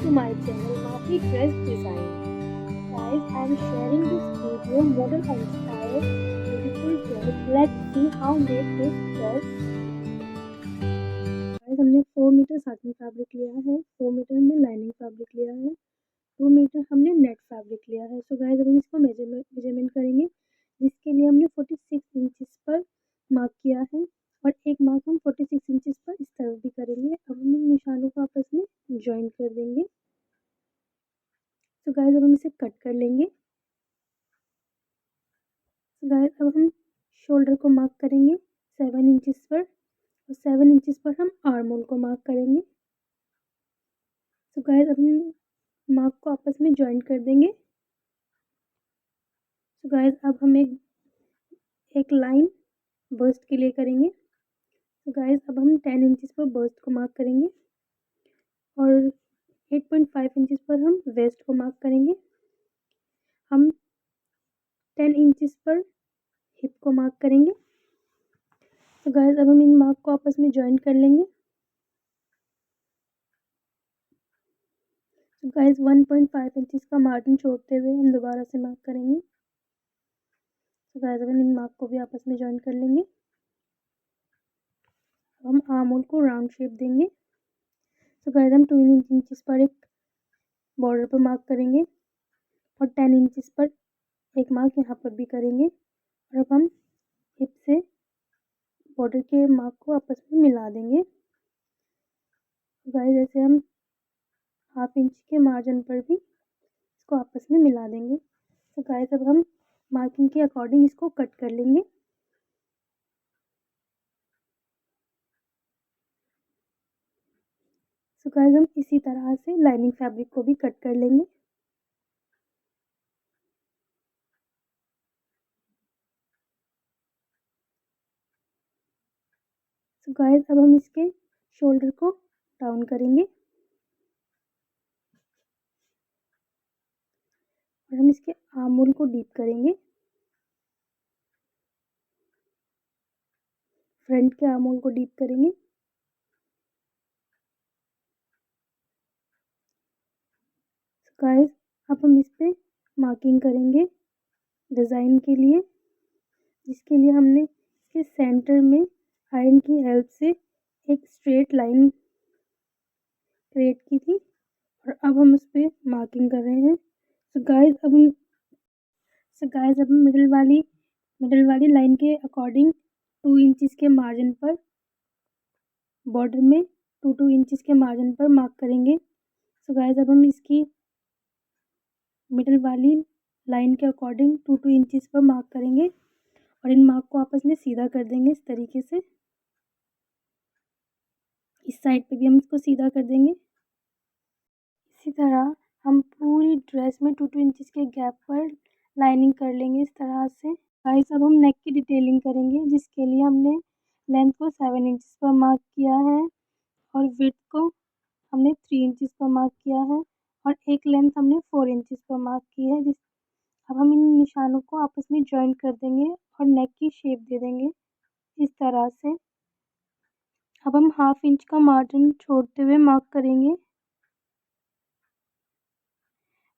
to my channel Mahi Dress Design. Guys, I am sharing this video model inspired beautiful dress. Let's see how made this dress. Guys, हमने 4 metre satin fabric लिया है, 4 metre हमने lining fabric लिया है, 2 metre हमने net fabric लिया है। So guys, अब हम इसको मेजरमेंट करेंगे, जिसके लिए हमने 46 इंचेस पर मार्क किया है और एक मार्क हम 46 इंचेस पर इस तरफ भी करेंगे। अब हम इन निशानों को आपस में ज्वाइन कर देंगे। तो गाइस, अब हम इसे कट कर लेंगे। तो गाइस, अब हम शोल्डर को मार्क करेंगे 7 इंचेस पर और 7 इंचेस पर हम आर्म होल को मार्क करेंगे। तो गाइस, अब हम मार्क को आपस में ज्वाइन कर देंगे। तो गाइस, अब हम एक लाइन बस्ट के लिए करेंगे। तो गाइस, अब हम 10 इंचेस पर बस्ट को मार्क करेंगे और 8.5 इंचेस पर हम वेस्ट को मार्क करेंगे। हम 10 इंचेस पर हिप को मार्क करेंगे। तो गाइस, अब हम इन मार्क को आपस में ज्वाइन कर लेंगे। तो गाइस, 1.5 इंचेस का मार्जिन छोड़ते हुए हम दोबारा से मार्क करेंगे। तो गाइस, अब हम इन मार्क को भी आपस में ज्वाइन कर लेंगे। हम आर्म होल को राउंड शेप देंगे। तो गाइस, हम 2 इंचेस पर एक बॉर्डर पर मार्क करेंगे और 10 इंचेस पर एक मार्क यहाँ पर भी करेंगे और अब हम हिप से बॉर्डर के मार्क को आपस में मिला देंगे। गाइस, ऐसे हम हाफ इंच के मार्जिन पर भी इसको आपस में मिला देंगे। तो गाइस, अब हम मार्किंग के अकॉर्डिंग इसको कट कर लेंगे। तो गाइस, हम इसी तरह से लाइनिंग फैब्रिक को भी कट कर लेंगे। तो गाइस, अब हम इसके शोल्डर को डाउन करेंगे और हम इसके आर्म होल को डीप करेंगे। फ्रंट के आर्म होल को डीप करेंगे। तो गाइस, अब हम इस पे मार्किंग करेंगे डिज़ाइन के लिए, जिसके लिए हमने इसके सेंटर में आयरन की हेल्प से एक स्ट्रेट लाइन क्रिएट की थी और अब हम उस पर मार्किंग कर रहे हैं। तो गाइस, अब हम मिडिल वाली लाइन के अकॉर्डिंग 2 इंचेस के मार्जिन पर बॉर्डर में 2 इंचेस के मार्जिन पर मार्क करेंगे। तो गाइस, अब हम इसकी मिडिल वाली लाइन के अकॉर्डिंग 2 इंचेस पर मार्क करेंगे और इन मार्क को आपस में सीधा कर देंगे इस तरीके से। इस साइड पे भी हम इसको सीधा कर देंगे। इसी तरह हम पूरी ड्रेस में 2 इंचेस के गैप पर लाइनिंग कर लेंगे इस तरह से। गाइस, अब हम नेक की डिटेलिंग करेंगे, जिसके लिए हमने लेंथ को 7 इंचेस पर मार्क किया है और विड्थ को हमने 3 इंचेस पर मार्क किया है और एक लेंथ हमने 4 इंचेस पर मार्क की है। अब हम इन निशानों को आपस में ज्वाइन कर देंगे और नेक की शेप दे देंगे इस तरह से। अब हम हाफ इंच का मार्जिन छोड़ते हुए मार्क करेंगे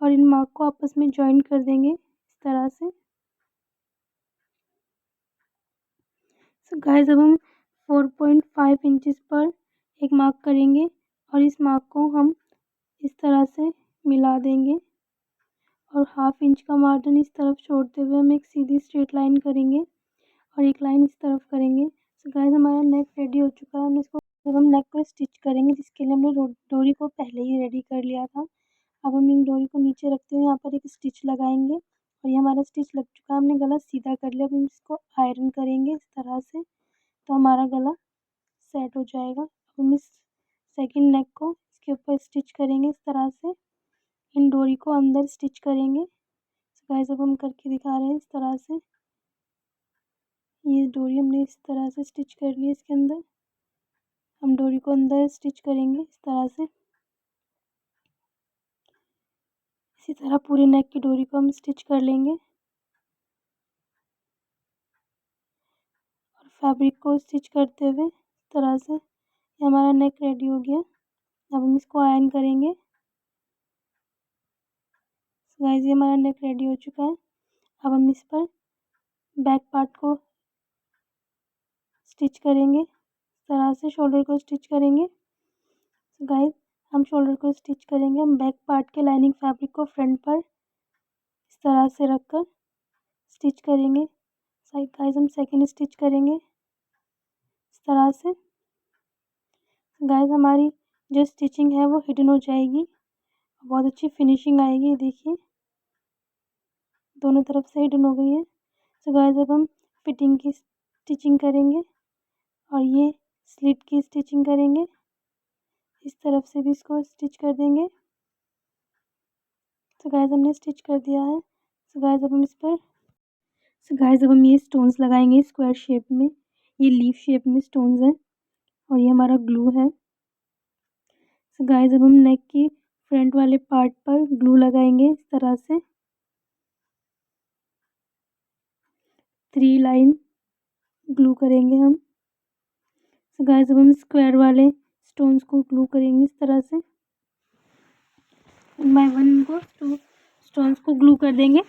और इन मार्क को आपस में ज्वाइन कर देंगे इस तरह से। सो गाइस, अब हम 4.5 इंचेस पर एक मार्क करेंगे और इस मार्क को हम इस तरह से मिला देंगे और हाफ इंच का मार्जिन इस तरफ छोड़ते हुए हम एक सीधी स्ट्रेट लाइन करेंगे और एक लाइन इस तरफ करेंगे। सो गाइस, हमारा नेक रेडी हो चुका है। हमने इसको अब हम नेक को स्टिच करेंगे, जिसके लिए हमने डोरी को पहले ही रेडी कर लिया था। अब हम इन डोरी को नीचे रखते हुए यहाँ पर एक स्टिच लगाएंगे और ये हमारा स्टिच लग चुका है। हमने गला सीधा कर लिया। अब हम इसको आयरन करेंगे इस तरह से, तो हमारा गला सेट हो जाएगा। अब हम इस सेकंड नेक को इसके ऊपर स्टिच करेंगे इस तरह से। इन डोरी को अंदर स्टिच करेंगे। तो गाइस, अब हम करके दिखा रहे हैं इस तरह से। ये डोरी हमने इस तरह से स्टिच कर ली है। इसके अंदर हम डोरी को अंदर स्टिच करेंगे इस तरह से। इसी तरह पूरे नेक की डोरी को हम स्टिच कर लेंगे और फैब्रिक को स्टिच करते हुए इस तरह से। ये हमारा नेक रेडी हो गया। अब हम इसको आयरन करेंगे। गाइस ये हमारा नेक रेडी हो चुका है। अब हम इस पर बैक पार्ट को स्टिच करेंगे। इस तरह से शोल्डर को स्टिच करेंगे। गाइस हम शोल्डर को स्टिच करेंगे। हम बैक पार्ट के लाइनिंग फैब्रिक को फ्रंट पर इस तरह से रखकर स्टिच करेंगे। गाइस हम सेकेंड स्टिच करेंगे इस तरह से। गाइस हमारी जो स्टिचिंग है वो हिडन हो जाएगी, बहुत अच्छी फिनिशिंग आएगी। देखिए दोनों तरफ से हिडन हो गई है। सो गाइस अब हम फिटिंग की स्टिचिंग करेंगे और ये स्लिट की स्टिचिंग करेंगे। इस तरफ से भी इसको स्टिच कर देंगे। सो गाइस हमने स्टिच कर दिया है। सो गाइस अब हम इस पर अब हम ये स्टोन्स लगाएंगे स्क्वायर शेप में। ये लीफ शेप में स्टोन्स हैं और ये हमारा ग्लू है। सो गाइस अब हम नेक की फ्रंट वाले पार्ट पर ग्लू लगाएंगे इस तरह से। 3 लाइन ग्लू करेंगे हम। सो गाइस अब हम स्क्वायर वाले स्टोन्स को ग्लू करेंगे इस तरह से। 1 बाय 1 को स्टोन्स को ग्लू कर देंगे।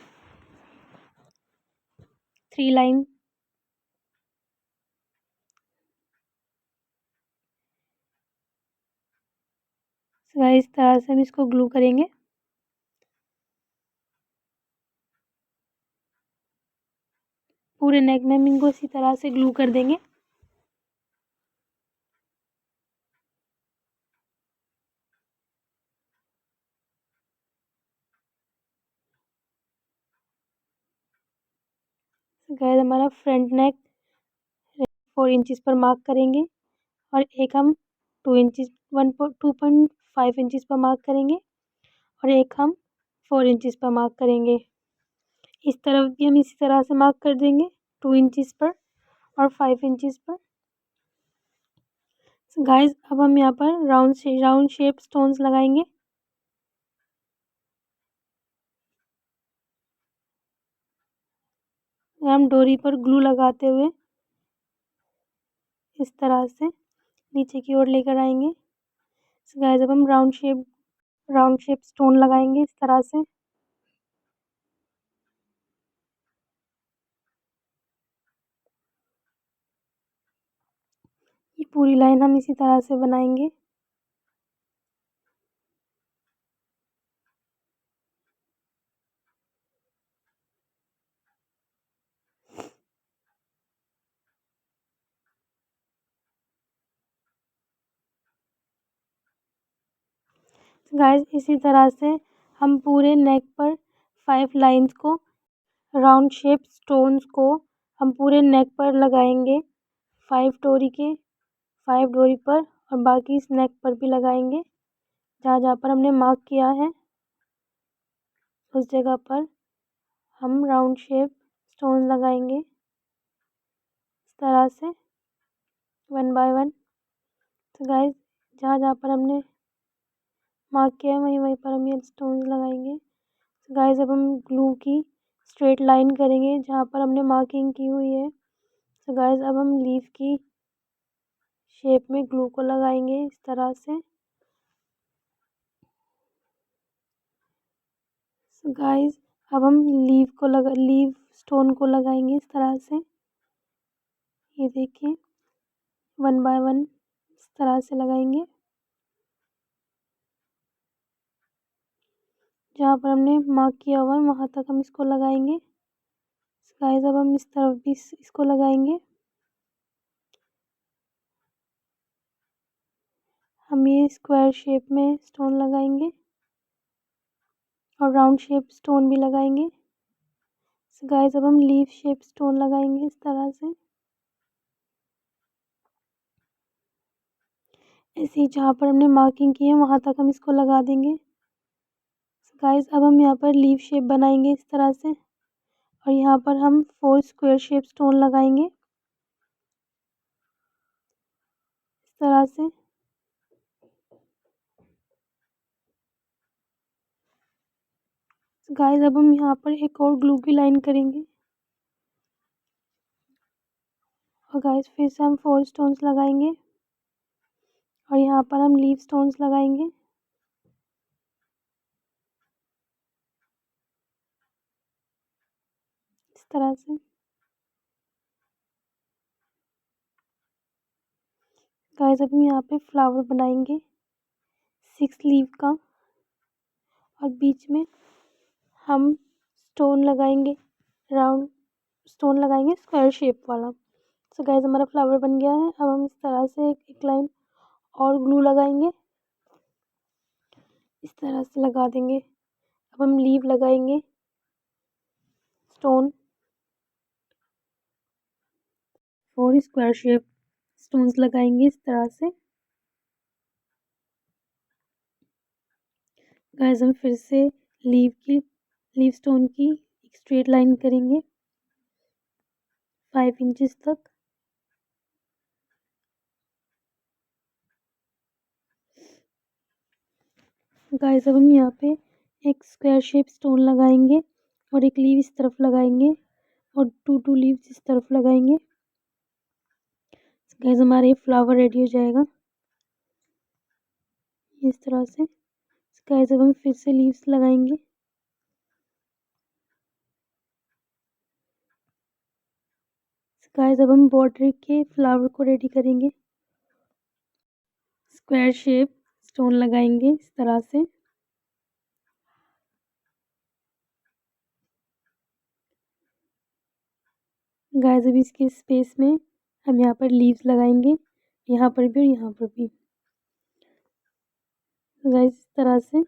3 लाइन। सो गाइस इस तरह से हम इसको ग्लू करेंगे। पूरे नेक में हम इनको इसी तरह से ग्लू कर देंगे। गाइस हमारा फ्रंट नेक 4 इंचेस पर मार्क करेंगे और एक हम 2 इंचेस 2.5 इंचेस पर मार्क करेंगे और एक हम 4 इंचेस पर मार्क करेंगे। इस तरफ भी हम इसी तरह से मार्क कर देंगे 2 इंचेस पर और 5 इंचेस पर। गाइस अब हम यहाँ पर राउंड शेप स्टोन्स लगाएंगे। हम डोरी पर ग्लू लगाते हुए इस तरह से नीचे की ओर लेकर आएंगे। गाइस अब हम राउंड शेप स्टोन लगाएंगे इस तरह से। ये पूरी लाइन हम इसी तरह से बनाएंगे। गाइस इसी तरह से हम पूरे नेक पर 5 लाइंस को राउंड शेप स्टोन्स को हम पूरे नेक पर लगाएंगे। 5 डोरी पर और बाकी इस नेक पर भी लगाएंगे। जहाँ जहाँ पर हमने मार्क किया है उस जगह पर हम राउंड शेप स्टोन लगाएंगे इस तरह से 1 बाय 1। तो गाइस जहाँ जहाँ पर हमने मार्क किया है वहीं वहीं पर हम ये स्टोन्स लगाएंगे। तो गाइस अब हम ग्लू की स्ट्रेट लाइन करेंगे जहाँ पर हमने मार्किंग की हुई है। तो गाइस अब हम लीफ की शेप में ग्लू को लगाएंगे इस तरह से। तो गाइस अब हम लीफ स्टोन को लगाएंगे इस तरह से। ये देखिए 1 बाय 1 इस तरह से लगाएंगे। जहाँ पर हमने मार्क किया हुआ है वहाँ तक हम इसको लगाएंगे। गाइस अब हम इस तरफ भी इसको लगाएंगे। हम ये स्क्वायर शेप में स्टोन लगाएंगे और राउंड शेप स्टोन भी लगाएंगे। गाइस अब हम लीफ शेप स्टोन लगाएंगे इस तरह से। ऐसे ही जहाँ पर हमने मार्किंग की है वहाँ तक हम इसको लगा देंगे। गाइस अब हम यहाँ पर लीफ शेप बनाएंगे इस तरह से और यहाँ पर हम 4 स्क्वायर शेप स्टोन लगाएंगे इस तरह से। गाइस अब हम यहाँ पर एक और ग्लू की लाइन करेंगे और गाइस फिर से हम 4 स्टोन्स लगाएंगे और यहाँ पर हम लीफ स्टोन्स लगाएंगे। तरह से। गाइस अब हम यहाँ पे फ्लावर बनाएंगे 6 लीव का, और बीच में हम स्टोन लगाएंगे, राउंड स्टोन लगाएंगे स्क्वायर शेप वाला। सो गाइस हमारा फ्लावर बन गया है। अब हम इस तरह से एक लाइन और ग्लू लगाएंगे, इस तरह से लगा देंगे। अब हम लीव लगाएंगे स्टोन, 4 स्क्वायर शेप स्टोन्स लगाएंगे इस तरह से। गाइस हम फिर से लीव स्टोन की एक स्ट्रेट लाइन करेंगे 5 इंचेस तक। गाइस अब हम यहाँ पे एक स्क्वायर शेप स्टोन लगाएंगे और एक लीव इस तरफ लगाएंगे और 2 लीव्स इस तरफ लगाएंगे। गाइस हमारा ये फ्लावर रेडी हो जाएगा इस तरह से। गाइस अब हम फिर से लीव्स लगाएंगे। गाइस अब हम बॉर्डर के फ्लावर को रेडी करेंगे। स्क्वायर शेप स्टोन लगाएंगे इस तरह से। गाइस अभी इसके स्पेस में हम यहाँ पर लीव्स लगाएंगे, यहाँ पर भी और यहाँ पर भी। गाइस इस तरह से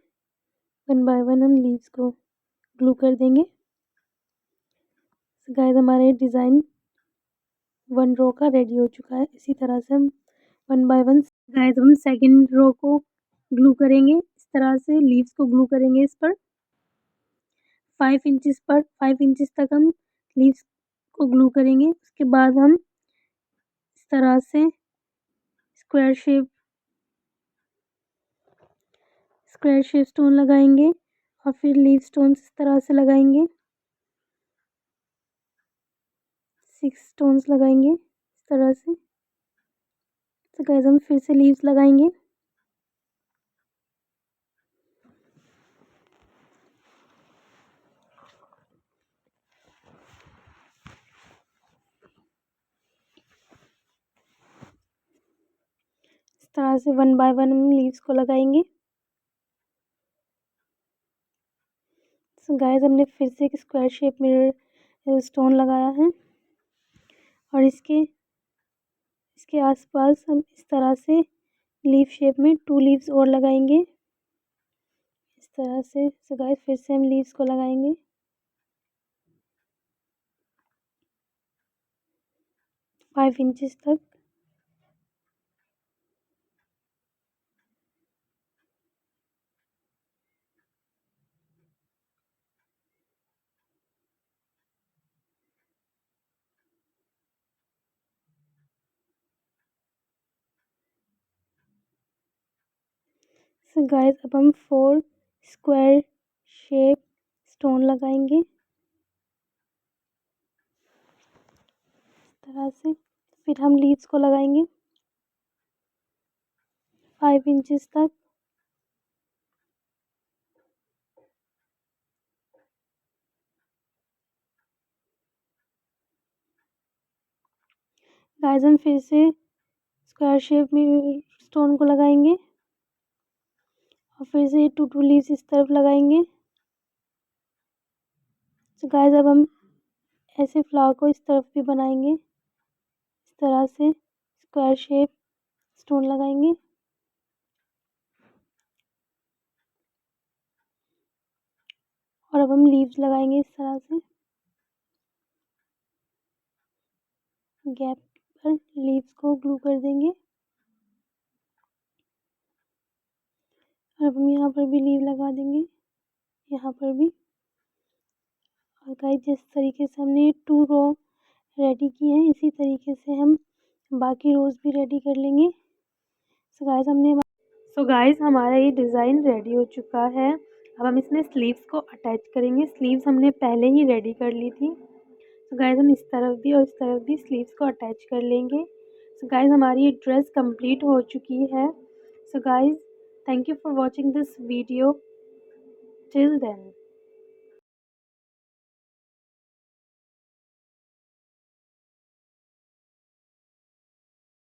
1 बाय 1 हम लीव्स को ग्लू कर देंगे। गाइस हमारा ये डिज़ाइन 1 रो का रेडी हो चुका है। इसी तरह से हम 1 बाय 1 गाइस हम सेकंड रो को ग्लू करेंगे, इस तरह से लीव्स को ग्लू करेंगे इस पर 5 इंचेस पर। 5 इंचेस तक हम लीव्स को ग्लू करेंगे। उसके बाद हम इस तरह से स्क्वायर शेप स्टोन लगाएंगे और फिर लीव स्टोन इस तरह से लगाएंगे। 6 स्टोन्स लगाएंगे इस तरह से। तो गाइस हम फिर से लीव्स लगाएंगे। इस तरह से 1 बाय 1 हम लीव्स को लगाएंगे। तो गाइस हमने फिर से एक स्क्वायर शेप मिरर स्टोन लगाया है और इसके आसपास हम इस तरह से लीफ शेप में 2 लीव्स और लगाएंगे इस तरह से। तो गाइस फिर से हम लीव्स को लगाएंगे। फाइव इंचेस तक। सो गाइस अब हम 4 स्क्वायर शेप स्टोन लगाएंगे इस तरह से। फिर हम लीव्स को लगाएंगे 5 इंचेस तक। गाइस हम फिर से स्क्वायर शेप में स्टोन को लगाएंगे और फिर से 2 लीव्स इस तरफ लगाएंगे। तो गाइस अब हम ऐसे फ्लावर को इस तरफ भी बनाएंगे इस तरह से। स्क्वायर शेप स्टोन लगाएंगे और अब हम लीव्स लगाएंगे इस तरह से। गैप पर लीव्स को ग्लू कर देंगे और अब हम यहाँ पर भी लीव लगा देंगे, यहाँ पर भी। और गाइस जिस तरीके से हमने 2 रो रेडी किए हैं इसी तरीके से हम बाकी रोज भी रेडी कर लेंगे। सो गाइस हमारा ये डिज़ाइन रेडी हो चुका है। अब हम इसमें स्लीव्स को अटैच करेंगे। स्लीव्स हमने पहले ही रेडी कर ली थी। सो गाइस हम इस तरफ भी और इस तरफ भी स्लीव्स को अटैच कर लेंगे। सो गाइस हमारी ये ड्रेस कंप्लीट हो चुकी है। So guys thank you for watching this video till then.